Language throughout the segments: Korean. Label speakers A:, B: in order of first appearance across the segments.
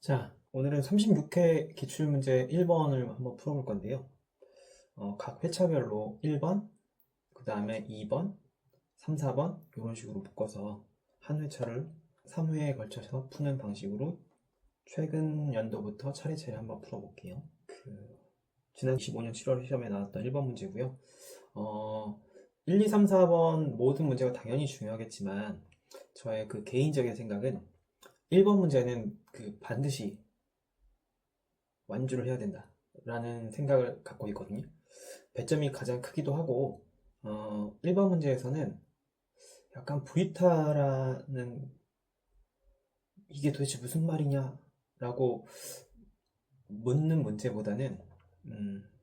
A: 자, 오늘은 36회 기출문제 1번을 한번 풀어볼 건데요. 각 회차별로 1번, 그 다음에 2번, 3, 4번 이런 식으로 묶어서 한 회차를 3회에 걸쳐서 푸는 방식으로 최근 연도부터 차례차례 한번 풀어볼게요. 지난 25년 7월 시험에 나왔던 1번 문제고요. 1, 2, 3, 4번 모든 문제가 당연히 중요하겠지만 저의 그 개인적인 생각은 1번 문제는 반드시 완주를 해야 된다 라는 생각을 갖고 있거든요. 배점이 가장 크기도 하고 1번 문제에서는 약간 브리타라는 이게 도대체 무슨 말이냐 라고 묻는 문제보다는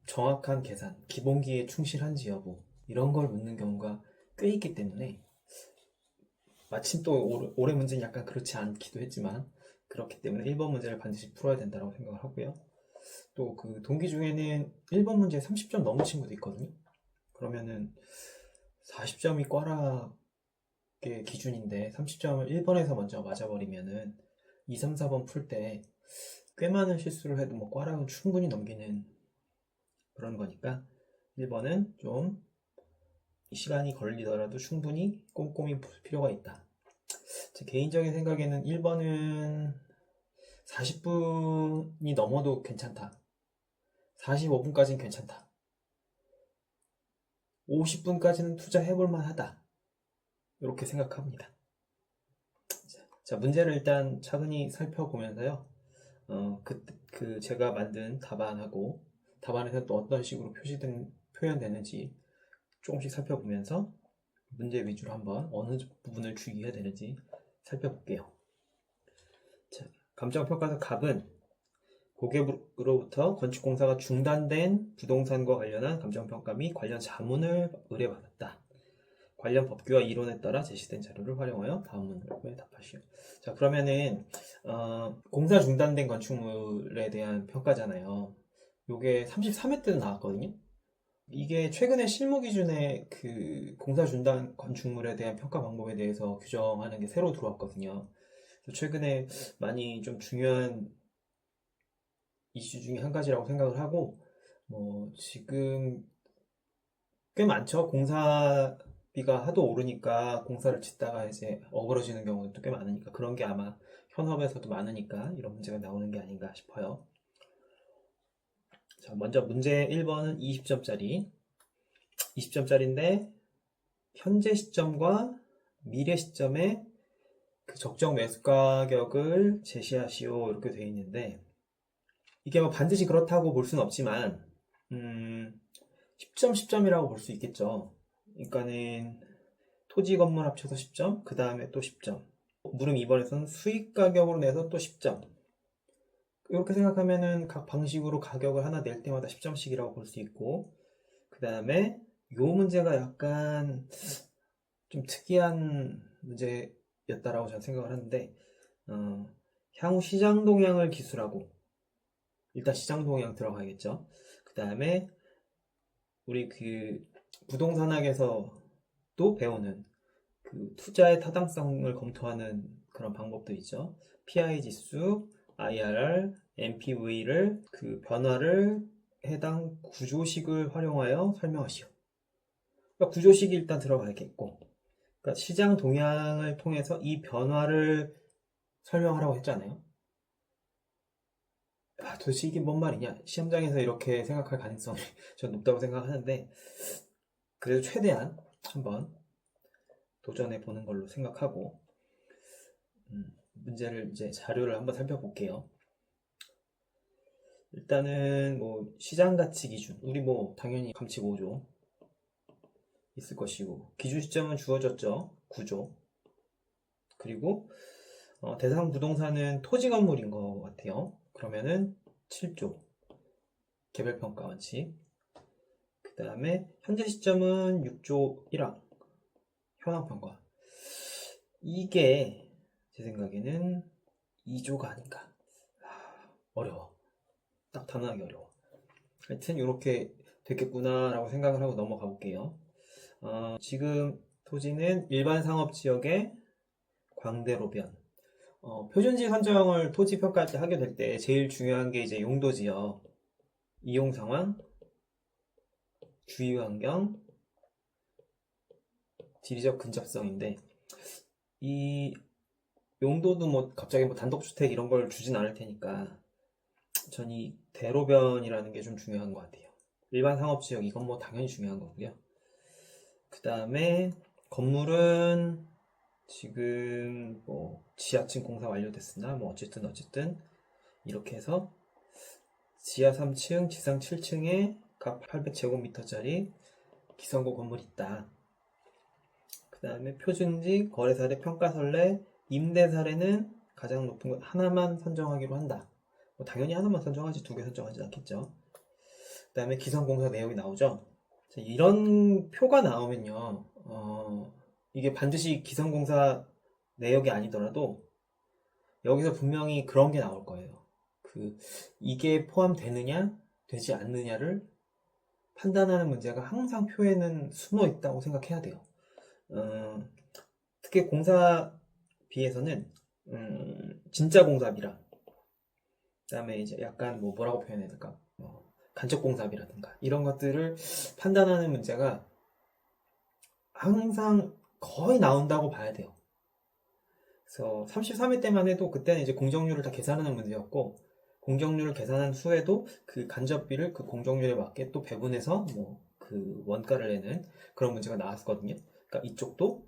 A: 정확한 계산, 기본기에 충실한지 여부 이런 걸 묻는 경우가 꽤 있기 때문에 마침 또 올해 문제는 약간 그렇지 않기도 했지만 그렇기 때문에 1번 문제를 반드시 풀어야 된다고 생각을 하고요. 또 그 동기 중에는 1번 문제에 30점 넘은 친구도 있거든요. 그러면은 40점이 꽈락의 기준인데 30점을 1번에서 먼저 맞아버리면은 2, 3, 4번 풀 때 꽤 많은 실수를 해도 뭐 꽈락은 충분히 넘기는 그런 거니까 1번은 좀 시간이 걸리더라도 충분히 꼼꼼히 풀 필요가 있다. 제 개인적인 생각에는 1번은 40분이 넘어도 괜찮다. 45분까지는 괜찮다. 50분까지는 투자해볼 만하다. 이렇게 생각합니다. 자, 문제를 일단 차근히 살펴보면서요. 제가 만든 답안하고 답안에서 또 어떤 식으로 표현되는지 조금씩 살펴보면서 문제 위주로 한번 어느 부분을 주의해야 되는지 살펴볼게요. 자, 감정평가서 갑은 고객으로부터 건축공사가 중단된 부동산과 관련한 감정평가 및 관련 자문을 의뢰받았다. 관련 법규와 이론에 따라 제시된 자료를 활용하여 다음 문제에 답하시오. 자, 그러면은 공사 중단된 건축물에 대한 평가잖아요. 요게 33회 때도 나왔거든요. 이게 최근에 실무 기준에 그 공사 중단 건축물에 대한 평가 방법에 대해서 규정하는 게 새로 들어왔거든요. 최근에 많이 좀 중요한 이슈 중에 한 가지라고 생각을 하고, 뭐 지금 꽤 많죠. 공사비가 하도 오르니까 공사를 짓다가 이제 어그러지는 경우도 꽤 많으니까 그런 게 아마 현업에서도 많으니까 이런 문제가 나오는 게 아닌가 싶어요. 자, 먼저 문제 1번은 20점짜리인데 현재 시점과 미래 시점에 그 적정 매수 가격을 제시하시오 이렇게 되어 있는데 이게 뭐 반드시 그렇다고 볼 수는 없지만 10점 10점이라고 볼 수 있겠죠. 그러니까는 토지 건물 합쳐서 10점, 그 다음에 또 10점. 물음 2번에서는 수익 가격으로 내서 또 10점. 이렇게 생각하면은 각 방식으로 가격을 하나 낼 때마다 10점씩이라고 볼 수 있고, 그 다음에 요 문제가 약간 좀 특이한 문제였다라고 저는 생각을 하는데, 향후 시장 동향을 기술하고, 일단 시장 동향 들어가야겠죠. 그 다음에 우리 그 부동산학에서도 배우는 그 투자의 타당성을 검토하는 그런 방법도 있죠. PI 지수, IRR, NPV를 그 변화를 해당 구조식을 활용하여 설명하시오. 그러니까 구조식이 일단 들어가야겠고, 그러니까 시장 동향을 통해서 이 변화를 설명하라고 했잖아요. 도대체 이게 뭔 말이냐? 시험장에서 이렇게 생각할 가능성이 전 높다고 생각하는데, 그래도 최대한 한번 도전해 보는 걸로 생각하고 문제를 이제 자료를 한번 살펴볼게요. 일단은 뭐 시장 가치 기준 우리 뭐 당연히 감치 5조 있을 것이고 기준 시점은 주어졌죠. 9조. 그리고 대상 부동산은 토지 건물인 것 같아요. 그러면은 7조 개별평가 원칙. 그 다음에 현재 시점은 6조 1항 현황평가. 이게 제 생각에는 2조가 아닌가. 어려워. 딱 단언하기 어려워. 하여튼 이렇게 됐겠구나 라고 생각을 하고 넘어가 볼게요. 지금 토지는 일반 상업지역의 광대로변. 표준지 선정을 토지 평가할 때 하게 될 때 제일 중요한 게 이제 용도지역, 이용 상황, 주위 환경, 지리적 근접성인데, 이 용도도 뭐 갑자기 뭐 단독주택 이런 걸 주진 않을 테니까 전 이 대로변이라는 게 좀 중요한 것 같아요. 일반 상업지역 이건 뭐 당연히 중요한 거고요. 그 다음에 건물은 지금 뭐 지하층 공사 완료됐으나 뭐 어쨌든 이렇게 해서 지하 3층, 지상 7층에 각 800제곱미터짜리 기성고 건물이 있다. 그 다음에 표준지, 거래사례, 평가설례, 임대사례는 가장 높은 것 하나만 선정하기로 한다. 뭐 당연히 하나만 선정하지 두 개 선정하지 않겠죠. 그 다음에 기성공사 내역이 나오죠. 자, 이런 표가 나오면요, 이게 반드시 기성공사 내역이 아니더라도 여기서 분명히 그런 게 나올 거예요. 이게 포함되느냐, 되지 않느냐를 판단하는 문제가 항상 표에는 숨어 있다고 생각해야 돼요. 특히 공사비에서는 진짜 공사비랑 그다음에 이제 약간 뭐 뭐라고 표현해야 될까? 간접 공사비라든가 이런 것들을 판단하는 문제가 항상 거의 나온다고 봐야 돼요. 그래서 33회 때만 해도 그때는 이제 공정률을 다 계산하는 문제였고 공정률을 계산한 후에도 그 간접비를 그 공정률에 맞게 또 배분해서 뭐 그 원가를 내는 그런 문제가 나왔거든요. 그러니까 이쪽도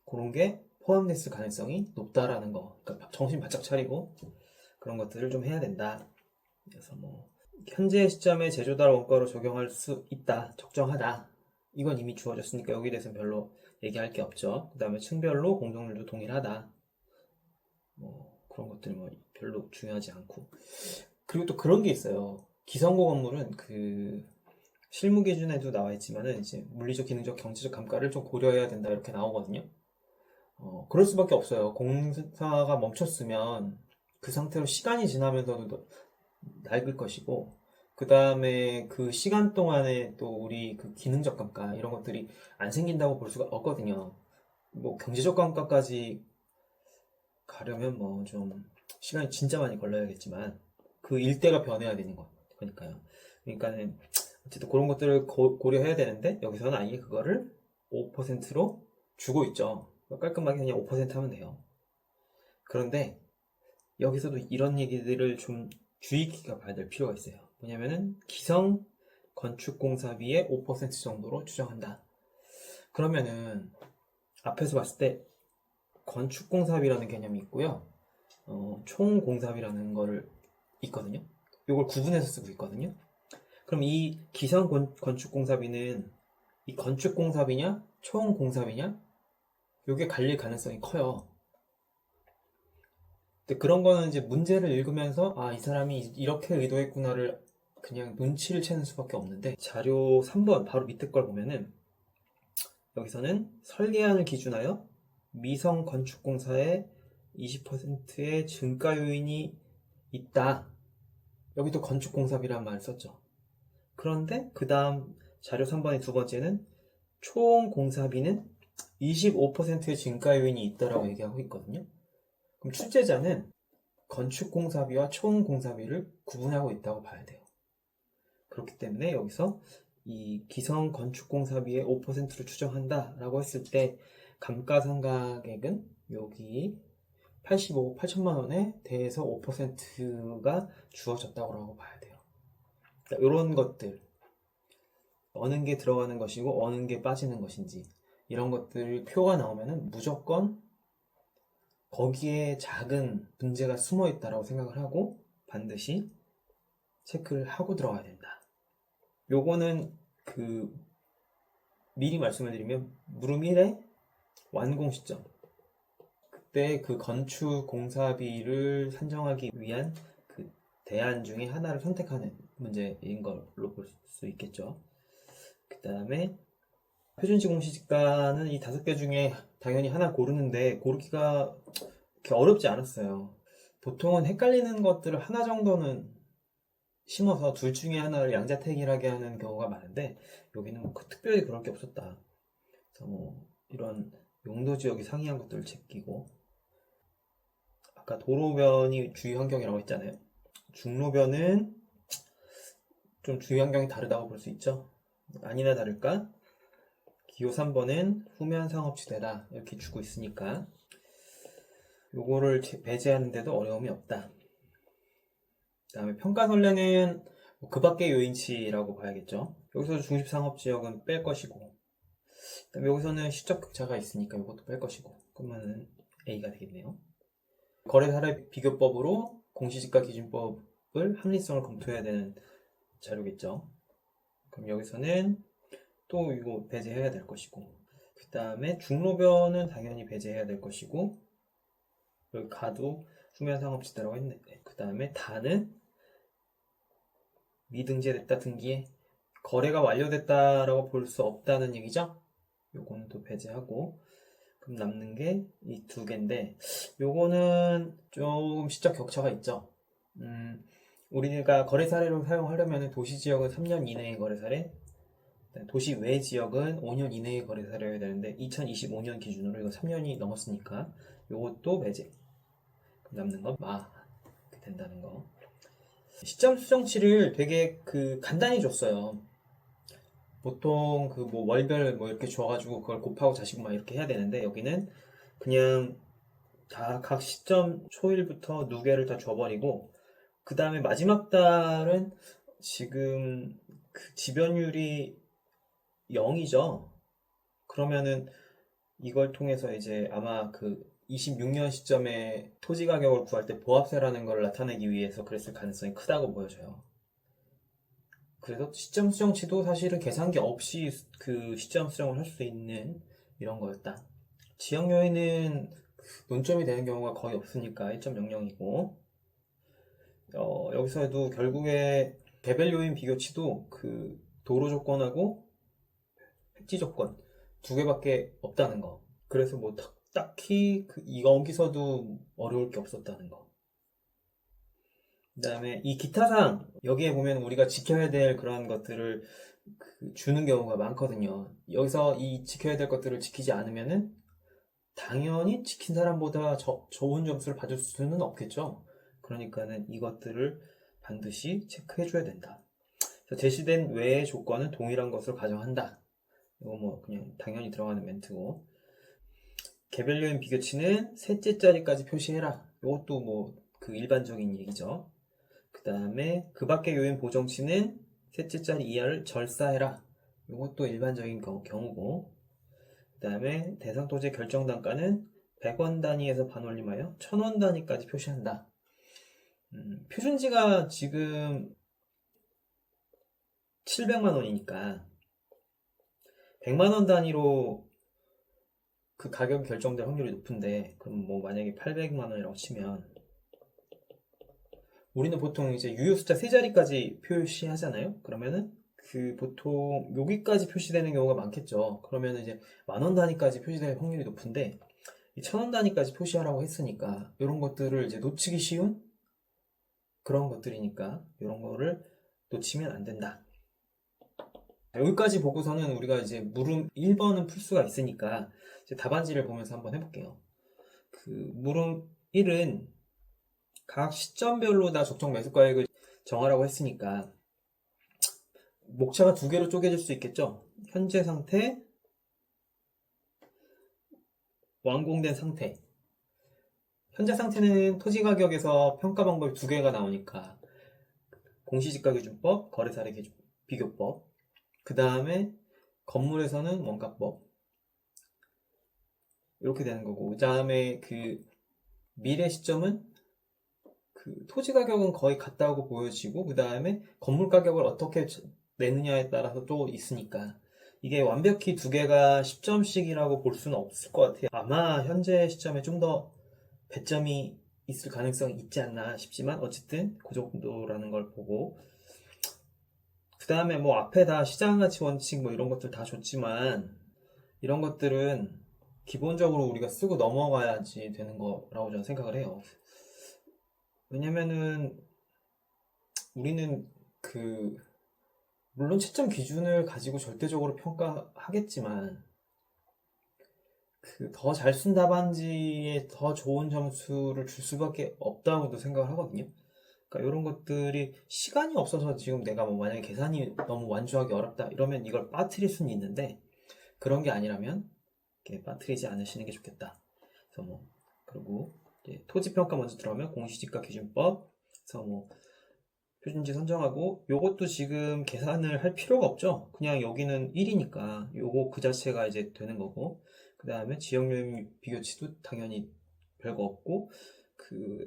A: 그런 게 포함됐을 가능성이 높다라는 거. 그러니까 정신 바짝 차리고 그런 것들을 좀 해야 된다. 그래서 뭐 현재 시점에 제조달 원가로 적용할 수 있다, 적정하다. 이건 이미 주어졌으니까 여기에 대해서는 별로 얘기할 게 없죠. 그 다음에 층별로 공정률도 동일하다. 뭐 그런 것들이 뭐 별로 중요하지 않고. 그리고 또 그런 게 있어요. 기성고 건물은 그 실무 기준에도 나와 있지만은 이제 물리적, 기능적, 경제적 감가를 좀 고려해야 된다 이렇게 나오거든요. 그럴 수밖에 없어요. 공사가 멈췄으면 그 상태로 시간이 지나면서도 낡을 것이고, 그 다음에 그 시간 동안에 또 우리 그 기능적 감가 이런 것들이 안 생긴다고 볼 수가 없거든요. 뭐 경제적 감가까지 가려면 뭐 좀 시간이 진짜 많이 걸려야겠지만 그 일대가 변해야 되는 거니까요. 그러니까는 어쨌든 그런 것들을 고려해야 되는데 여기서는 아예 그거를 5%로 주고 있죠. 깔끔하게 그냥 5% 하면 돼요. 그런데 여기서도 이런 얘기들을 좀 주의 깊게 봐야 될 필요가 있어요. 뭐냐면은 기성 건축공사비의 5% 정도로 추정한다. 그러면은 앞에서 봤을 때 건축공사비라는 개념이 있고요. 총공사비라는 거를 있거든요. 이걸 구분해서 쓰고 있거든요. 그럼 이 기성 건축공사비는 이 건축공사비냐 총공사비냐 이게 갈릴 가능성이 커요. 근데 그런 거는 이제 문제를 읽으면서 이 사람이 이렇게 의도했구나를 그냥 눈치를 채는 수밖에 없는데 자료 3번 바로 밑에 걸 보면은 여기서는 설계안을 기준하여 미성 건축공사의 20%의 증가 요인이 있다. 여기도 건축공사비라는 말을 썼죠. 그런데 그 다음 자료 3번의 두 번째는 총 공사비는 25%의 증가 요인이 있다라고 얘기하고 있거든요. 그럼 출제자는 건축공사비와 총공사비를 구분하고 있다고 봐야 돼요. 그렇기 때문에 여기서 이 기성 건축공사비의 5%를 추정한다 라고 했을 때 감가상각액은 여기 85억 8천만 원에 대해서 5%가 주어졌다고 봐야 돼요. 그러니까 이런 것들 어느 게 들어가는 것이고 어느 게 빠지는 것인지 이런 것들 표가 나오면은 무조건 거기에 작은 문제가 숨어 있다라고 생각을 하고 반드시 체크를 하고 들어가야 된다. 요거는 미리 말씀을 드리면 무릎 1의 완공 시점 그때 그 건축 공사비를 산정하기 위한 그 대안 중에 하나를 선택하는 문제인 걸로 볼 수 있겠죠. 그 다음에 표준시 공시지가는 이 5개 중에 당연히 하나 고르는데 고르기가 그렇게 어렵지 않았어요. 보통은 헷갈리는 것들을 하나 정도는 심어서 둘 중에 하나를 양자택일하게 하는 경우가 많은데 여기는 뭐 특별히 그럴 게 없었다. 그래서 뭐 이런 용도 지역이 상이한 것들을 제끼고 아까 도로변이 주위 환경이라고 했잖아요. 중로변은 좀 주위 환경이 다르다고 볼 수 있죠. 아니나 다를까 기호 3번은 후면 상업지대다 이렇게 주고 있으니까 요거를 배제하는데도 어려움이 없다. 그 다음에 평가선례는 그 밖의 요인치라고 봐야겠죠. 여기서 중심상업지역은 뺄 것이고, 그다음에 여기서는 시적 격차가 있으니까 이것도 뺄 것이고, 그러면은 A가 되겠네요. 거래사례 비교법으로 공시지가 기준법을 합리성을 검토해야 되는 자료겠죠. 그럼 여기서는 또 이거 배제해야 될 것이고, 그 다음에 중로변은 당연히 배제해야 될 것이고, 여기 가도 후면상업지대라고 했는데, 그 다음에 다는 미등재됐다 등기에 거래가 완료됐다라고 볼 수 없다는 얘기죠. 요거는 또 배제하고 그럼 남는 게 이 두 개인데 요거는 조금 시적 격차가 있죠. 우리가 거래 사례로 사용하려면 도시 지역은 3년 이내의 거래 사례, 도시 외 지역은 5년 이내의 거래 사례여야 되는데 2025년 기준으로 이거 3년이 넘었으니까 요것도 배제. 남는 건 마. 이렇게 된다는 거. 시점 수정치를 되게 간단히 줬어요. 보통 뭐 월별 뭐 이렇게 줘가지고 그걸 곱하고 자시고 막 이렇게 해야 되는데 여기는 그냥 다 각 시점 초일부터 누계를 다 줘버리고 그 다음에 마지막 달은 지금 그 지변율이 0이죠. 그러면은 이걸 통해서 이제 아마 26년 시점에 토지 가격을 구할 때 보합세라는 걸 나타내기 위해서 그랬을 가능성이 크다고 보여져요. 그래서 시점 수정치도 사실은 계산기 없이 그 시점 수정을 할 수 있는 이런 거였다. 지역 요인은 논점이 되는 경우가 거의 없으니까 1.00이고 여기서도 결국에 개별 요인 비교치도 도로 조건하고 획지 조건 두 개밖에 없다는 거. 그래서 뭐 딱히 여기서도 어려울 게 없었다는 거. 그 다음에 이 기타사항 여기에 보면 우리가 지켜야 될 그런 것들을 주는 경우가 많거든요. 여기서 이 지켜야 될 것들을 지키지 않으면은 당연히 지킨 사람보다 좋은 점수를 받을 수는 없겠죠. 그러니까는 이것들을 반드시 체크해 줘야 된다. 제시된 외의 조건은 동일한 것으로 가정한다. 이거 뭐 그냥 당연히 들어가는 멘트고, 개별 요인 비교치는 셋째 자리까지 표시해라. 이것도 뭐 일반적인 얘기죠. 그 다음에 그 밖의 요인 보정치는 셋째 자리 이하를 절사해라. 이것도 일반적인 경우고, 그 다음에 대상 토지의 결정 단가는 100원 단위에서 반올림하여 1000원 단위까지 표시한다. 표준지가 지금 700만 원이니까 100만 원 단위로 그 가격이 결정될 확률이 높은데, 그럼 뭐 만약에 800만 원이라고 치면 우리는 보통 이제 유효 숫자 세 자리까지 표시하잖아요. 그러면은 보통 여기까지 표시되는 경우가 많겠죠. 그러면 이제 10,000원 단위까지 표시될 확률이 높은데 1,000원 단위까지 표시하라고 했으니까 이런 것들을 이제 놓치기 쉬운 그런 것들이니까 이런 거를 놓치면 안 된다. 여기까지 보고서는 우리가 이제 물음 1번은 풀 수가 있으니까 이제 답안지를 보면서 한번 해볼게요. 물음 1은 각 시점별로 다 적정 매수가액을 정하라고 했으니까 목차가 두 개로 쪼개질 수 있겠죠. 현재 상태, 완공된 상태. 현재 상태는 토지 가격에서 평가 방법이 두 개가 나오니까 공시지가기준법, 거래사례 비교법. 그 다음에 건물에서는 원가법. 이렇게 되는 거고, 그 다음에 미래 시점은 토지 가격은 거의 같다고 보여지고, 그 다음에 건물 가격을 어떻게 내느냐에 따라서 또 있으니까 이게 완벽히 두 개가 10점씩이라고 볼 수는 없을 것 같아요. 아마 현재 시점에 좀 더 배점이 있을 가능성이 있지 않나 싶지만 어쨌든 그 정도라는 걸 보고, 그 다음에 뭐 앞에 다 시장가치 원칙 뭐 이런 것들 다 줬지만 이런 것들은 기본적으로 우리가 쓰고 넘어가야지 되는 거라고 저는 생각을 해요. 왜냐면은 우리는 물론 채점 기준을 가지고 절대적으로 평가하겠지만 그 더 잘 쓴 답안지에 더 좋은 점수를 줄 수밖에 없다고도 생각을 하거든요. 그러니까 이런 것들이 시간이 없어서 지금 내가 뭐 만약에 계산이 너무 완주하기 어렵다 이러면 이걸 빠뜨릴 수는 있는데 그런 게 아니라면 이렇게 빠뜨리지 않으시는 게 좋겠다. 그래서 뭐 그리고 이제 토지평가 먼저 들어가면 공시지가 기준법 그래서 뭐 표준지 선정하고 요것도 지금 계산을 할 필요가 없죠. 그냥 여기는 1이니까 요거 그 자체가 이제 되는 거고 그 다음에 지역요인 비교치도 당연히 별거 없고 그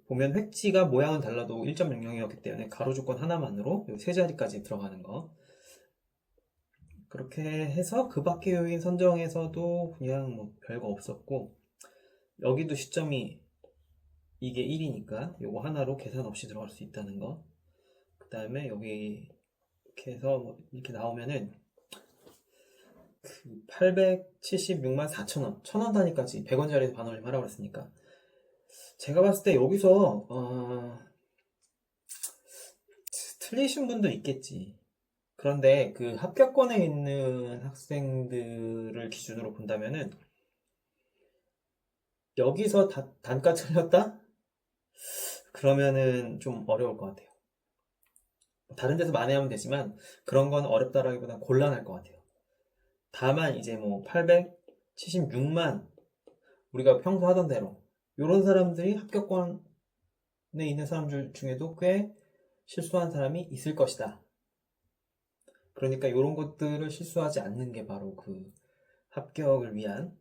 A: 보면 획지가 모양은 달라도 1.00이었기 때문에 가로 조건 하나만으로 세 자리까지 들어가는 거 그렇게 해서 그 밖의 요인 선정에서도 그냥 뭐 별거 없었고 여기도 시점이 이게 1이니까 요거 하나로 계산 없이 들어갈 수 있다는 거 그 다음에 여기 이렇게 해서 뭐 이렇게 나오면은 그 876만 4천원 1000원 단위까지 100원짜리에서 반올림 하라고 그랬으니까 제가 봤을 때 여기서 틀리신 분도 있겠지. 그런데 그 합격권에 있는 학생들을 기준으로 본다면은 여기서 단가 틀렸다? 그러면은 좀 어려울 것 같아요. 다른 데서 만회하면 되지만 그런 건 어렵다라기보다 곤란할 것 같아요. 다만 이제 뭐 876만 우리가 평소 하던 대로 이런 사람들이 합격권에 있는 사람들 중에도 꽤 실수한 사람이 있을 것이다. 그러니까 이런 것들을 실수하지 않는 게 바로 그 합격을 위한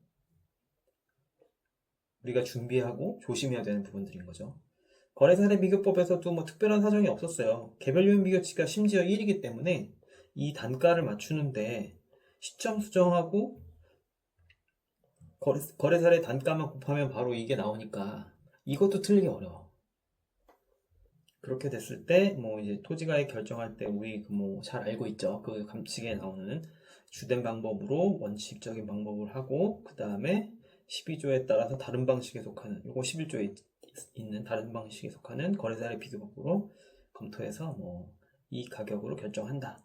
A: 우리가 준비하고 조심해야 되는 부분들인 거죠. 거래사례 비교법에서도 뭐 특별한 사정이 없었어요. 개별 요인 비교치가 심지어 1이기 때문에 이 단가를 맞추는데 시점 수정하고 거래사례 단가만 곱하면 바로 이게 나오니까 이것도 틀리기 어려워. 그렇게 됐을 때 뭐 이제 토지가액 결정할 때 우리 뭐 잘 알고 있죠. 그 감칙에 나오는 주된 방법으로 원칙적인 방법을 하고 그 다음에 12조에 따라서 다른 방식에 속하는 요거 11조에 있는 다른 방식에 속하는 거래사례 비교법으로 검토해서 뭐 이 가격으로 결정한다.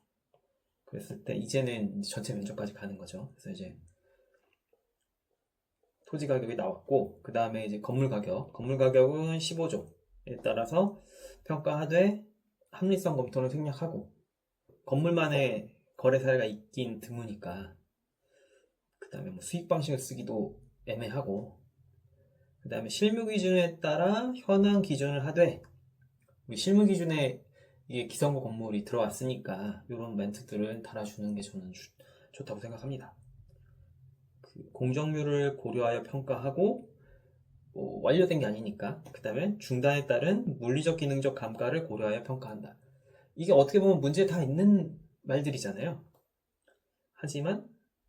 A: 그랬을 때 이제는 전체 면적까지 가는 거죠. 그래서 이제 토지 가격이 나왔고 그 다음에 이제 건물 가격은 15조에 따라서 평가하되 합리성 검토를 생략하고 건물만의 거래 사례가 있긴 드무니까 그 다음에 뭐 수익 방식을 쓰기도 애매하고 그 다음에 실무 기준에 따라 현황 기준을 하되 우리 실무 기준에 이게 기성고 건물이 들어왔으니까 이런 멘트들을 달아주는 게 저는 좋다고 생각합니다. 그 공정률을 고려하여 평가하고 뭐 완료된 게 아니니까 그 다음에 중단에 따른 물리적 기능적 감가를 고려하여 평가한다. 이게 어떻게 보면 문제에 다 있는 말들이잖아요. 하지만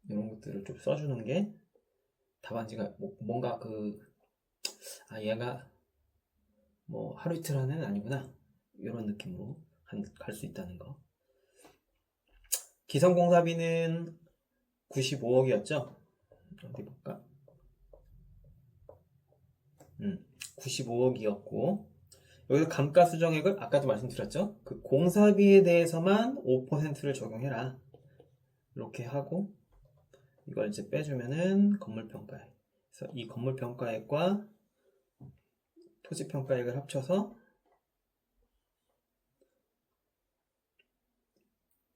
A: 이런 것들을 좀 써주는 게 답안지가 뭔가 얘가 뭐 하루 이틀 하는 애는 아니구나 이런 느낌으로 갈 수 있다는 거. 기성공사비는 95억이었죠. 어디 볼까? 95억이었고 여기서 감가수정액을 아까도 말씀드렸죠. 그 공사비에 대해서만 5%를 적용해라. 이렇게 하고 이걸 이제 빼주면은 건물평가액. 그래서 이 건물평가액과 토지평가액을 합쳐서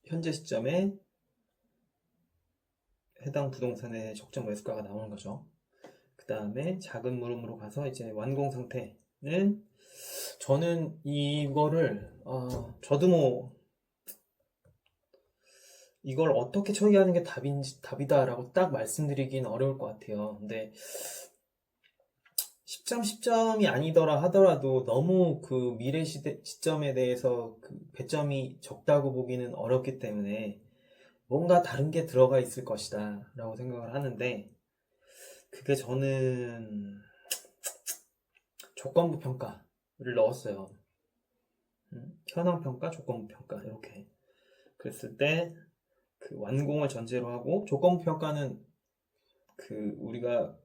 A: 현재 시점에 해당 부동산의 적정 매수가가 나오는 거죠. 그 다음에 작은 물음으로 가서 이제 완공 상태는 저는 이거를 저도 뭐 이걸 어떻게 처리하는 게 답이다라고 딱 말씀드리긴 어려울 것 같아요. 근데 10점 10점이 아니더라 하더라도 너무 그 미래 시점에 대해서 그 배점이 적다고 보기는 어렵기 때문에 뭔가 다른 게 들어가 있을 것이다 라고 생각을 하는데 그게 저는 조건부 평가를 넣었어요. 현황 평가, 조건부 평가 이렇게 그랬을 때 그 완공을 전제로 하고 조건부 평가는 그 우리가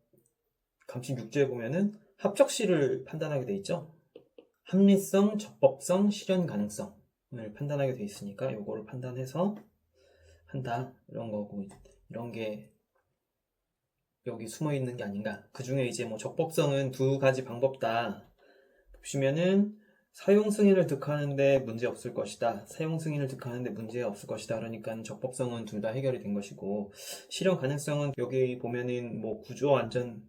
A: 감칙 6조에 보면은 합격시를 판단하게 돼 있죠. 합리성, 적법성, 실현 가능성을 판단하게 돼 있으니까 요거를 판단해서 한다 이런 거고 이런 게 여기 숨어 있는 게 아닌가. 그 중에 이제 뭐 적법성은 두 가지 방법 다 보시면은 사용 승인을 득하는데 문제 없을 것이다. 사용 승인을 득하는데 문제 없을 것이다. 그러니까 적법성은 둘 다 해결이 된 것이고, 실현 가능성은 여기 보면은 뭐 구조 안전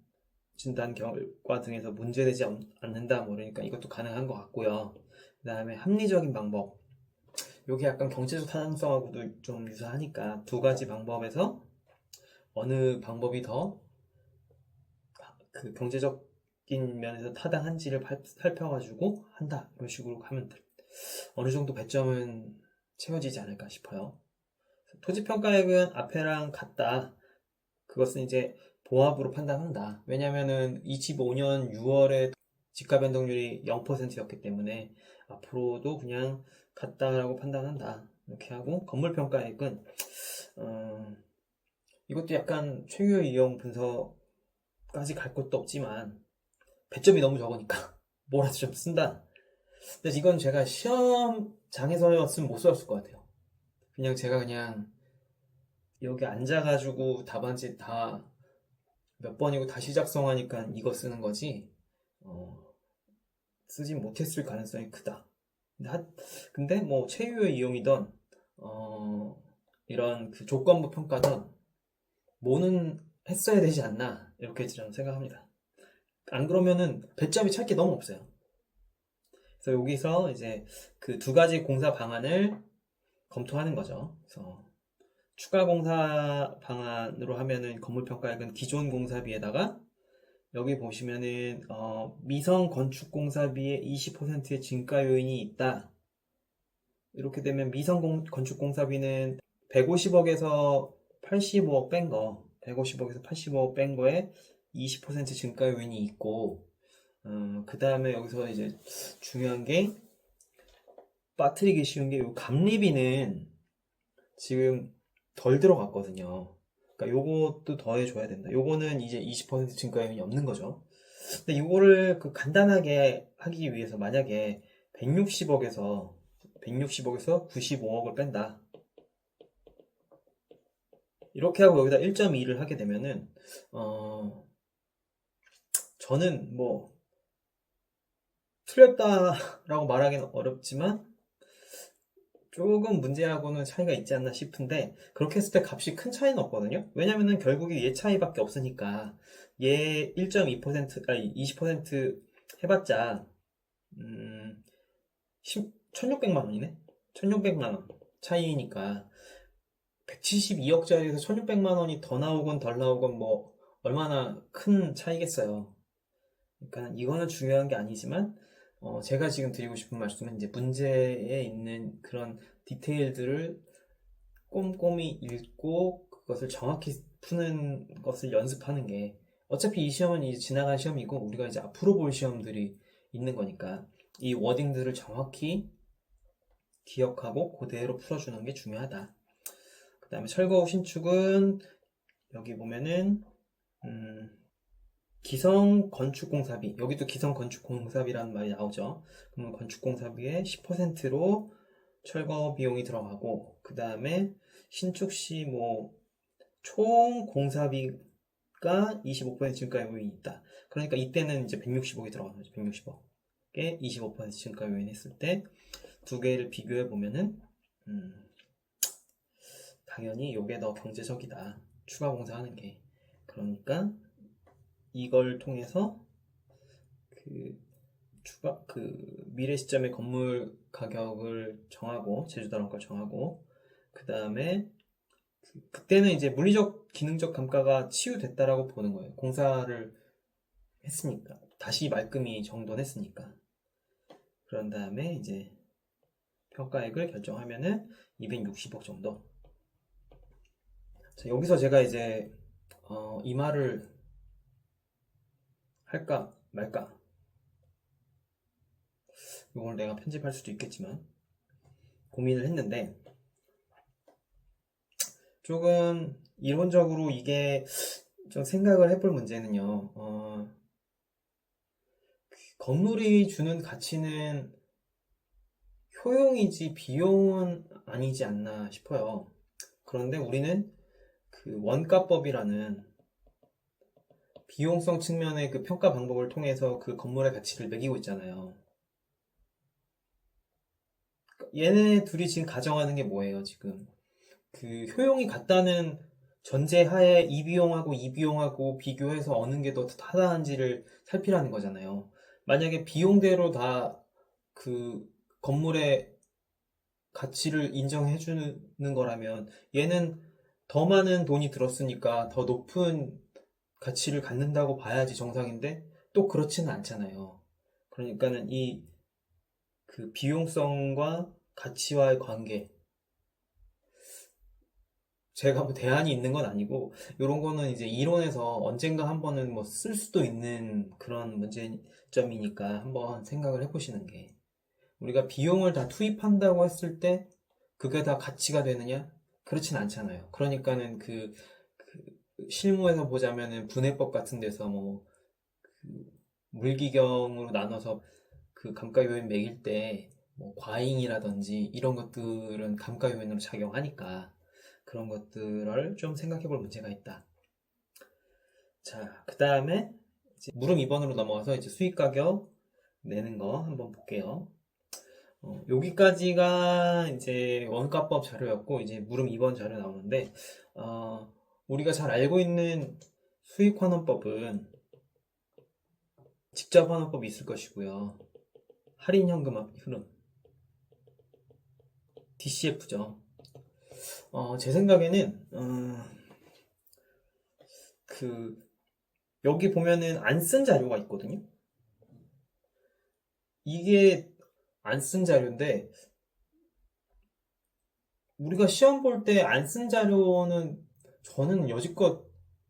A: 진단 결과 등에서 문제되지 않는다. 뭐 그러니까 이것도 가능한 것 같고요. 그 다음에 합리적인 방법. 여기 약간 경제적 타당성하고도 좀 유사하니까 두 가지 방법에서 어느 방법이 더 그 경제적인 면에서 타당한지를 살펴가지고 한다. 이런 식으로 하면 어느 정도 배점은 채워지지 않을까 싶어요. 토지평가액은 앞에랑 같다. 그것은 이제 보합으로 판단한다. 왜냐면은 25년 6월에 집가 변동률이 0%였기 때문에 앞으로도 그냥 같다라고 판단한다. 이렇게 하고 건물평가액은 이것도 약간 최유의 이용 분석까지 갈 것도 없지만 배점이 너무 적으니까 뭐라도 좀 쓴다. 근데 이건 제가 시험장에서였으면 못 썼을 것 같아요. 그냥 제가 그냥 여기 앉아가지고 답안지 다 몇 번이고 다시 작성하니까 이거 쓰는 거지, 쓰진 못했을 가능성이 크다. 근데 뭐 체유의 이용이던 이런 그 조건부 평가든 뭐는 했어야 되지 않나 이렇게 저는 생각합니다. 안 그러면은 배점이 찰 게 너무 없어요. 그래서 여기서 이제 그 두 가지 공사 방안을 검토하는 거죠. 그래서 추가 공사 방안으로 하면은 건물평가액은 기존 공사비에다가 여기 보시면은 미성 건축 공사비의 20%의 증가 요인이 있다. 이렇게 되면 미성 건축 공사비는 150억에서 85억 뺀 거, 150억에서 85억 뺀 거에 20% 증가 요인이 있고, 그 다음에 여기서 이제 중요한 게 빠뜨리기 쉬운 게 요 감리비는 지금 덜 들어갔거든요. 그러니까 요것도 더해줘야 된다. 요거는 이제 20% 증가율이 없는 거죠. 근데 요거를 그 간단하게 하기 위해서 만약에 160억에서 95억을 뺀다. 이렇게 하고 여기다 1.2를 하게 되면은 저는 뭐 틀렸다라고 말하기는 어렵지만 조금 문제하고는 차이가 있지 않나 싶은데, 그렇게 했을 때 값이 큰 차이는 없거든요. 왜냐면은 결국에 얘 차이밖에 없으니까 얘 1.2% 아니 20% 해봤자 1600만 원이네. 1600만 원 차이니까 172억짜리에서 1600만 원이 더 나오건 덜 나오건 뭐 얼마나 큰 차이겠어요. 그러니까 이거는 중요한 게 아니지만 제가 지금 드리고 싶은 말씀은 이제 문제에 있는 그런 디테일들을 꼼꼼히 읽고 그것을 정확히 푸는 것을 연습하는 게, 어차피 이 시험은 이제 지나간 시험이고 우리가 이제 앞으로 볼 시험들이 있는 거니까 이 워딩들을 정확히 기억하고 그대로 풀어주는 게 중요하다. 그 다음에 철거 후 신축은 여기 보면은 기성 건축공사비, 여기도 기성 건축공사비라는 말이 나오죠. 그러면 건축공사비의 10%로 철거 비용이 들어가고, 그 다음에 신축 시 뭐 총 공사비가 25% 증가 요인이 있다. 그러니까 이때는 이제 160억이 들어가는 거죠. 160억에 25% 증가 요인 했을 때 두 개를 비교해 보면은 당연히 이게 더 경제적이다. 추가 공사하는 게. 그러니까 이걸 통해서 그 미래 시점의 건물 가격을 정하고, 제주도랑 걸 정하고, 그 다음에 그때는 이제 물리적 기능적 감가가 치유됐다라고 보는 거예요. 공사를 했으니까, 다시 말끔히 정돈했으니까. 그런 다음에 이제 평가액을 결정하면은 260억 정도. 자, 여기서 제가 이제 이 말을 할까 말까, 이걸 내가 편집할 수도 있겠지만 고민을 했는데, 조금 이론적으로 이게 좀 생각을 해볼 문제는요, 건물이 주는 가치는 효용이지 비용은 아니지 않나 싶어요. 그런데 우리는 그 원가법이라는 비용성 측면의 그 평가 방법을 통해서 그 건물의 가치를 매기고 있잖아요. 얘네 둘이 지금 가정하는 게 뭐예요, 지금? 그 효용이 같다는 전제하에 이 비용하고 이 비용하고 비교해서 어느 게 더 타당한지를 살피라는 거잖아요. 만약에 비용대로 다 그 건물의 가치를 인정해 주는 거라면 얘는 더 많은 돈이 들었으니까 더 높은 가치를 갖는다고 봐야지 정상인데 또 그렇지는 않잖아요. 그러니까는 이 그 비용성과 가치와의 관계, 제가 뭐 대안이 있는 건 아니고 이런 거는 이제 이론에서 언젠가 한 번은 뭐 쓸 수도 있는 그런 문제점이니까 한번 생각을 해보시는 게, 우리가 비용을 다 투입한다고 했을 때 그게 다 가치가 되느냐? 그렇진 않잖아요. 그러니까는 그 실무에서 보자면은 분해법 같은 데서 뭐 그 물기경으로 나눠서 그 감가요인 매길 때 뭐 과잉이라든지 이런 것들은 감가요인으로 작용하니까 그런 것들을 좀 생각해 볼 문제가 있다. 자, 그 다음에 물음 2번으로 넘어가서 이제 수익 가격 내는 거 한번 볼게요. 여기까지가 이제 원가법 자료였고, 이제 물음 2번 자료 나오는데, 우리가 잘 알고 있는 수익 환원법은 직접 환원법이 있을 것이고요. 할인 현금 흐름, DCF죠. 제 생각에는 그 여기 보면은 안 쓴 자료가 있거든요. 이게 안 쓴 자료인데 우리가 시험 볼 때 안 쓴 자료는 저는 여지껏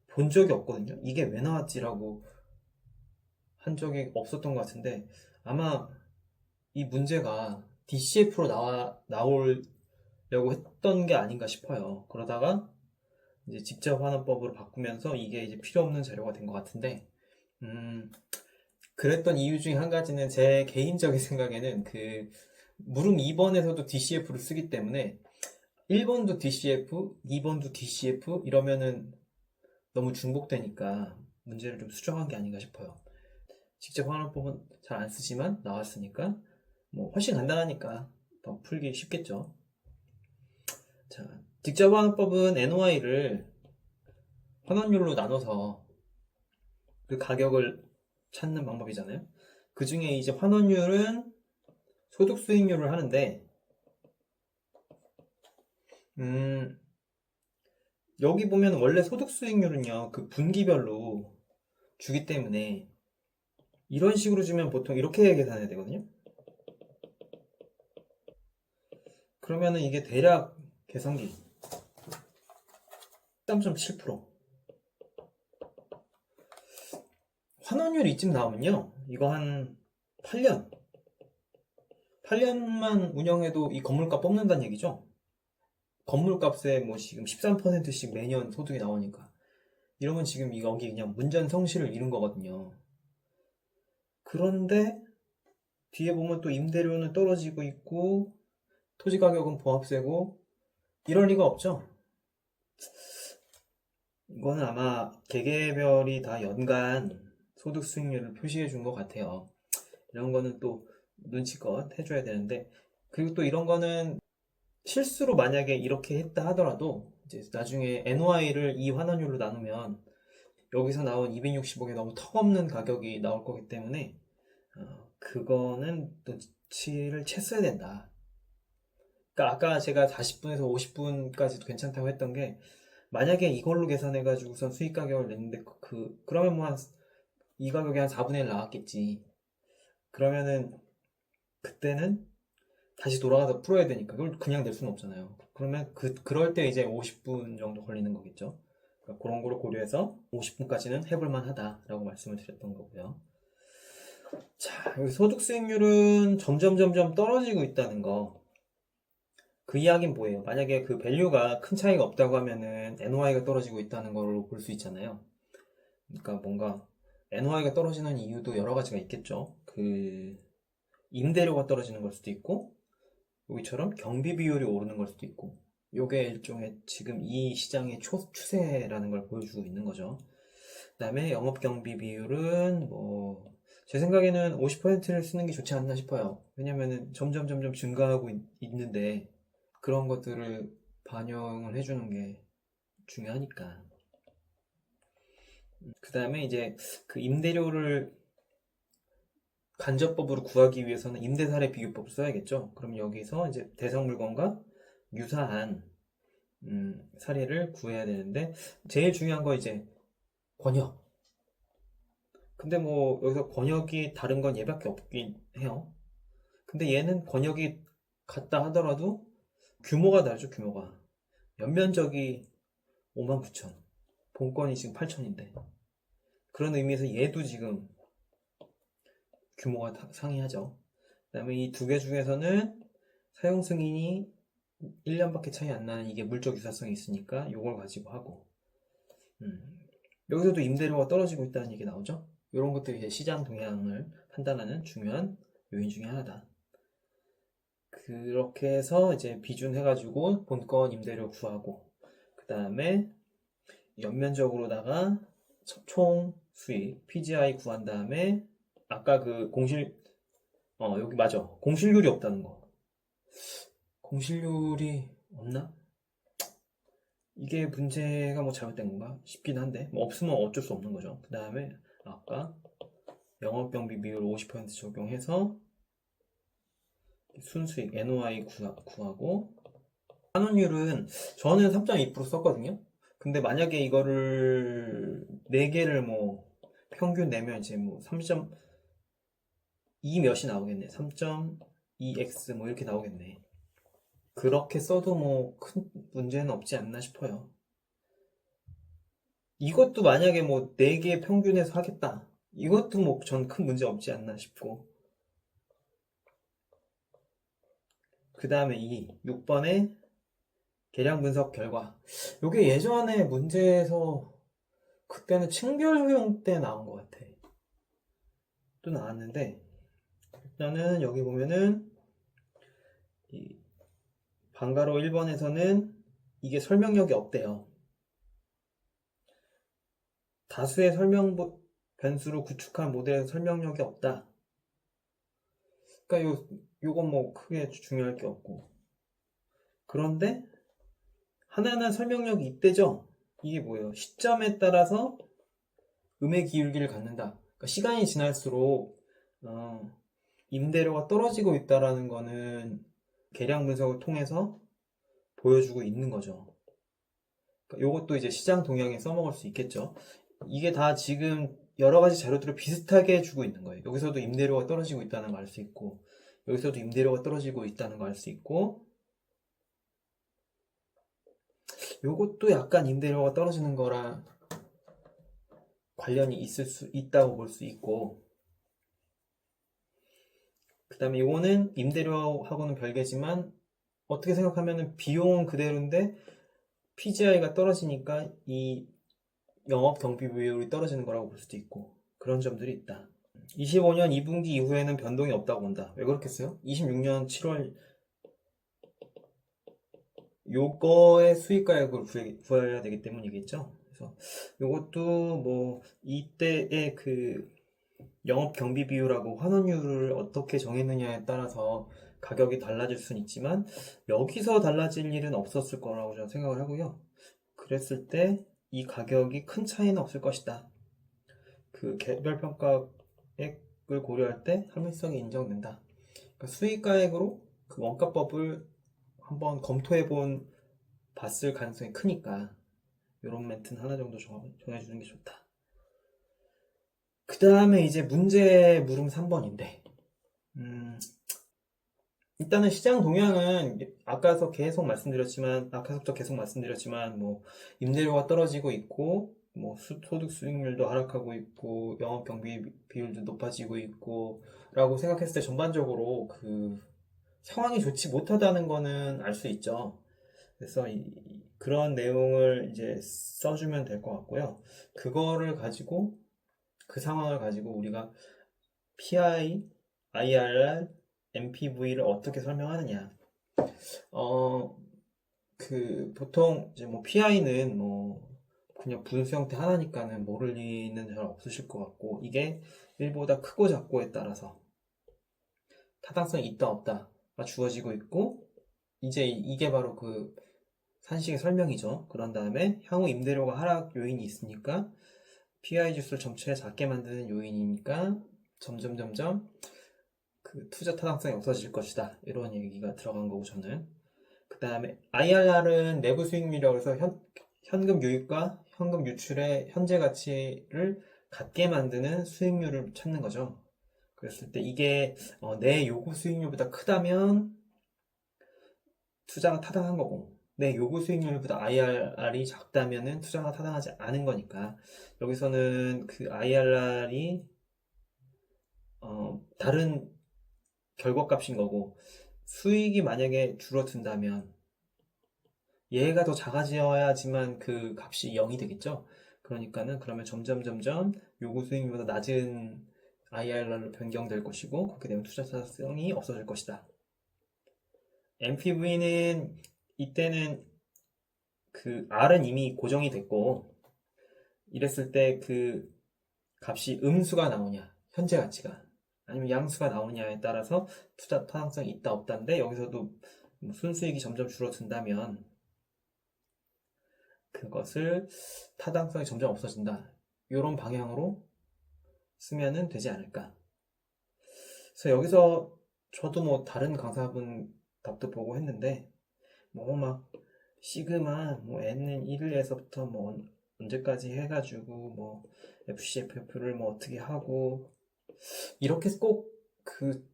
A: 본 적이 없거든요. 이게 왜 나왔지라고 한 적이 없었던 것 같은데, 아마 이 문제가 DCF로 나오려고 했던 게 아닌가 싶어요. 그러다가 이제 직접 환원법으로 바꾸면서 이게 이제 필요 없는 자료가 된 것 같은데, 그랬던 이유 중에 한 가지는 제 개인적인 생각에는 그 물음 2번에서도 DCF를 쓰기 때문에 1번도 DCF, 2번도 DCF 이러면은 너무 중복되니까 문제를 좀 수정한 게 아닌가 싶어요. 직접 환원법은 잘 안 쓰지만 나왔으니까 뭐 훨씬 간단하니까 더 풀기 쉽겠죠. 자, 직접 환원법은 NOI를 환원율로 나눠서 그 가격을 찾는 방법이잖아요. 그 중에 이제 환원율은 소득 수익률을 하는데, 여기 보면 원래 소득 수익률은요, 그 분기별로 주기 때문에 이런 식으로 주면 보통 이렇게 계산해야 되거든요. 그러면은 이게 대략 계산기 13.7%. 환원율이 이쯤 나오면요, 이거 한 8년만 운영해도 이 건물값 뽑는다는 얘기죠. 건물값에 뭐 지금 13%씩 매년 소득이 나오니까 이러면 지금 여기 그냥 문전성시를 이룬 거거든요. 그런데 뒤에 보면 또 임대료는 떨어지고 있고 토지 가격은 보합세고 이럴 리가 없죠. 이거는 아마 개개별이 다 연간 소득 수익률을 표시해 준 것 같아요. 이런 거는 또 눈치껏 해줘야 되는데, 그리고 또 이런 거는 실수로 만약에 이렇게 했다 하더라도 이제 나중에 NOI를 이 환원율로 나누면 여기서 나온 260억이 너무 턱없는 가격이 나올 거기 때문에 그거는 눈치를 챘어야 된다. 그러니까 아까 제가 40분에서 50분까지도 괜찮다고 했던 게, 만약에 이걸로 계산해가지고선 수익 가격을 냈는데 그러면 뭐 이 가격이 한 4분의 1 나왔겠지. 그러면은 그때는 다시 돌아가서 풀어야 되니까 그걸 그냥 낼 수는 없잖아요. 그러면 그럴 때 이제 50분 정도 걸리는 거겠죠. 그러니까 그런 거를 고려해서 50분까지는 해볼만 하다라고 말씀을 드렸던 거고요. 자, 여기 소득 수익률은 점점 떨어지고 있다는 거. 그 이야기는 뭐예요? 만약에 그 밸류가 큰 차이가 없다고 하면은 NOI가 떨어지고 있다는 걸로 볼 수 있잖아요. 그러니까 뭔가 NOI가 떨어지는 이유도 여러 가지가 있겠죠. 그 임대료가 떨어지는 걸 수도 있고, 여기처럼 경비 비율이 오르는 걸 수도 있고, 요게 일종의 지금 이 시장의 추세라는 걸 보여주고 있는 거죠. 그다음에 영업 경비 비율은 뭐 제 생각에는 50%를 쓰는 게 좋지 않나 싶어요. 왜냐면은 점점 증가하고 있는데 그런 것들을 반영을 해주는 게 중요하니까. 그다음에 이제 그 임대료를 간접법으로 구하기 위해서는 임대사례 비교법을 써야겠죠. 그럼 여기서 이제 대상 물건과 유사한 사례를 구해야 되는데 제일 중요한 거 이제 권역. 근데 뭐 여기서 권역이 다른 건 얘밖에 없긴 해요. 근데 얘는 권역이 같다 하더라도 규모가 다르죠, 규모가. 연면적이 59,000. 본건이 지금 8,000인데. 그런 의미에서 얘도 지금 규모가 상이하죠. 그 다음에 이 두 개 중에서는 사용 승인이 1년밖에 차이 안 나는 이게 물적 유사성이 있으니까 이걸 가지고 하고 여기서도 임대료가 떨어지고 있다는 얘기 나오죠. 이런 것들이 이제 시장 동향을 판단하는 중요한 요인 중에 하나다. 그렇게 해서 이제 비준해가지고 본건 임대료 구하고 그 다음에 연면적으로다가 총 수익 PGI 구한 다음에 아까 그 여기 맞아, 공실률이 없다는 거. 공실률이 없나? 이게 문제가 뭐 잘못된 건가 싶긴 한데 뭐 없으면 어쩔 수 없는 거죠. 그 다음에 아까 영업경비 비율 50% 적용해서 순수익 NOI 구하고 환원율은 저는 3.2% 썼거든요. 근데 만약에 이거를 4개를 뭐 평균 내면 이제 뭐 3.2 몇이 나오겠네. 3.2x 뭐 이렇게 나오겠네. 그렇게 써도 뭐 큰 문제는 없지 않나 싶어요. 이것도 만약에 뭐 4개 평균해서 하겠다. 이것도 뭐 전 큰 문제 없지 않나 싶고. 그 다음에 6번에 계량 분석 결과. 요게 예전에 문제에서 그때는 층별 효용 때 나온 것 같아. 또 나왔는데 일단은 여기 보면은 이 방가로 1번에서는 이게 설명력이 없대요. 다수의 설명 변수로 구축한 모델에서 설명력이 없다. 그러니까 요건 뭐 크게 중요할 게 없고. 그런데 하나하나 설명력이 있대죠. 이게 뭐예요? 시점에 따라서 음의 기울기를 갖는다. 그러니까 시간이 지날수록 임대료가 떨어지고 있다라는 거는 계량 분석을 통해서 보여주고 있는 거죠. 그러니까 요것도 이제 시장 동향에 써먹을 수 있겠죠. 이게 다 지금 여러 가지 자료들을 비슷하게 주고 있는 거예요. 여기서도 임대료가 떨어지고 있다는 걸 알 수 있고, 여기서도 임대료가 떨어지고 있다는 걸 알 수 있고, 요것도 약간 임대료가 떨어지는 거랑 관련이 있을 수 있다고 볼 수 있고, 그 다음에 요거는 임대료하고는 별개지만 어떻게 생각하면 비용은 그대로인데 PGI가 떨어지니까 이 영업 경비 비율이 떨어지는 거라고 볼 수도 있고 그런 점들이 있다. 25년 2분기 이후에는 변동이 없다고 본다. 왜 그렇겠어요? 26년 7월 요거의 수익가액을 구해야 되기 때문이겠죠. 그래서 요것도 뭐 이때의 그 영업 경비 비율하고 환원율을 어떻게 정했느냐에 따라서 가격이 달라질 수는 있지만 여기서 달라질 일은 없었을 거라고 저는 생각을 하고요. 그랬을 때 이 가격이 큰 차이는 없을 것이다. 그 개별 평가액을 고려할 때 합리성이 인정된다. 그러니까 수익가액으로 그 원가법을 한번 봤을 가능성이 크니까 이런 멘트는 하나 정도 정해주는 게 좋다. 그 다음에 이제 문제 물음 3번인데 일단은 시장 동향은 아까서부터 계속 말씀드렸지만 뭐 임대료가 떨어지고 있고 뭐 소득 수익률도 하락하고 있고 영업 경비 비율도 높아지고 있고 라고 생각했을 때 전반적으로 그 상황이 좋지 못하다는 거는 알 수 있죠. 그래서 그런 내용을 이제 써주면 될 것 같고요. 그 상황을 가지고 우리가 PI, IRR, MPV를 어떻게 설명하느냐. 보통 이제 뭐 PI는 뭐 그냥 분수 형태 하나니까는 모를 리는 잘 없으실 것 같고, 이게 1보다 크고 작고에 따라서 타당성이 있다 없다가 주어지고 있고, 이제 이게 바로 그 산식의 설명이죠. 그런 다음에 향후 임대료가 하락 요인이 있으니까 PI 지수를 점차에 작게 만드는 요인이니까 점점 그 투자 타당성이 없어질 것이다. 이런 얘기가 들어간 거고 저는. 그 다음에 IRR은 내부 수익률이라고 해서 현금 유입과 현금 유출의 현재 가치를 같게 만드는 수익률을 찾는 거죠. 그랬을 때 이게 내 요구 수익률보다 크다면 투자가 타당한 거고, 내 요구 수익률보다 IRR이 작다면은 투자가 타당하지 않은 거니까, 여기서는 그 IRR이 다른 결과값인 거고, 수익이 만약에 줄어든다면 얘가 더 작아져야지만 그 값이 0이 되겠죠. 그러니까는 그러면 점점 요구 수익률보다 낮은 IRR로 변경될 것이고, 그렇게 되면 투자 타당성이 없어질 것이다. MPV는 이때는 그 R은 이미 고정이 됐고, 이랬을 때 그 값이 음수가 나오냐, 현재 가치가, 아니면 양수가 나오냐에 따라서 투자 타당성이 있다 없다인데, 여기서도 순수익이 점점 줄어든다면 그것을 타당성이 점점 없어진다, 이런 방향으로 쓰면은 되지 않을까. 그래서 여기서 저도 뭐 다른 강사분 답도 보고 했는데, 뭐 막 시그마 뭐 n은 1에서부터 뭐 언제까지 해가지고 뭐 FCF를 뭐 어떻게 하고, 이렇게 꼭 그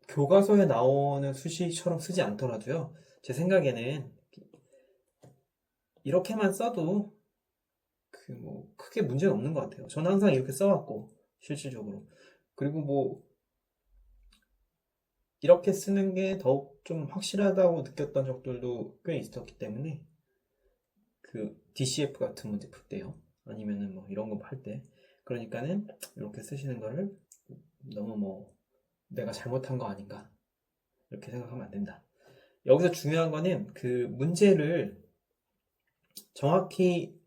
A: 교과서에 나오는 수식처럼 쓰지 않더라도요, 제 생각에는 이렇게만 써도 그 뭐 크게 문제는 없는 것 같아요. 저는 항상 이렇게 써왔고, 실질적으로. 그리고 뭐 이렇게 쓰는 게 더욱 좀 확실하다고 느꼈던 적들도 꽤 있었기 때문에, 그 DCF 같은 문제 풀 때요, 아니면은 뭐 이런 거 할 때, 그러니까는 이렇게 쓰시는 거를 너무 뭐 내가 잘못한 거 아닌가 이렇게 생각하면 안 된다. 여기서 중요한 거는 그 문제를 정확히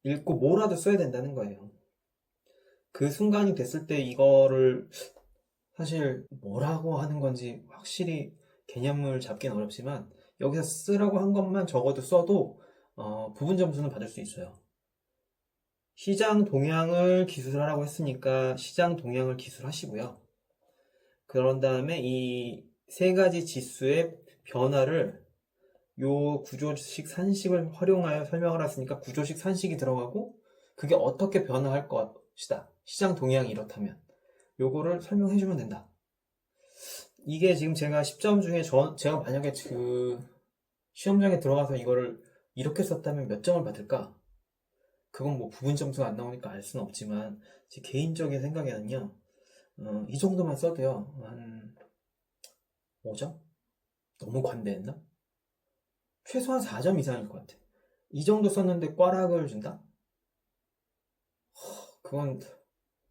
A: 읽고 뭐라도 써야 된다는 거예요. 그 순간이 됐을 때 이거를 사실 뭐라고 하는 건지 확실히 개념을 잡기는 어렵지만, 여기서 쓰라고 한 것만 적어도 써도 부분 점수는 받을 수 있어요. 시장 동향을 기술하라고 했으니까 시장 동향을 기술하시고요. 그런 다음에 이 세 가지 지수의 변화를 요 구조식 산식을 활용하여 설명을 했으니까 구조식 산식이 들어가고, 그게 어떻게 변화할 것이다, 시장 동향이 이렇다면 요거를 설명해 주면 된다. 이게 지금 제가 10점 중에 제가 만약에 그 시험장에 들어가서 이거를 이렇게 썼다면 몇 점을 받을까? 그건 뭐 부분 점수가 안 나오니까 알 수는 없지만, 제 개인적인 생각에는요, 이 정도만 써도요, 한 5점? 너무 관대했나? 최소한 4점 이상일 것 같아. 이 정도 썼는데 꽈락을 준다? 그건,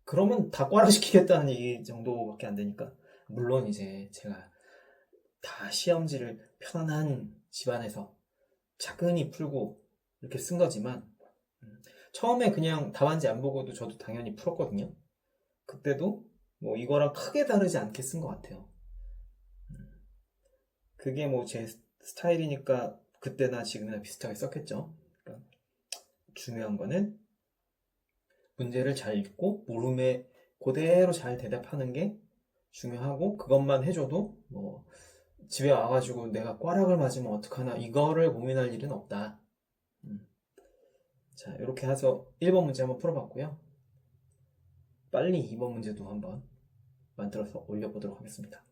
A: 그러면 다 꽈락시키겠다는 얘기 정도밖에 안 되니까. 물론 이제 제가 다 시험지를 편안한 집안에서 차근히 풀고 이렇게 쓴 거지만, 처음에 그냥 답안지 안 보고도 저도 당연히 풀었거든요. 그때도 뭐 이거랑 크게 다르지 않게 쓴 것 같아요. 그게 뭐 제 스타일이니까 그때나 지금이나 비슷하게 썼겠죠. 그러니까 중요한 거는 문제를 잘 읽고 물음에 그대로 잘 대답하는 게 중요하고, 그것만 해줘도 뭐 집에 와가지고 내가 꽈락을 맞으면 어떡하나 이거를 고민할 일은 없다. 자, 이렇게 해서 1번 문제 한번 풀어봤고요. 빨리 2번 문제도 한번 만들어서 올려보도록 하겠습니다.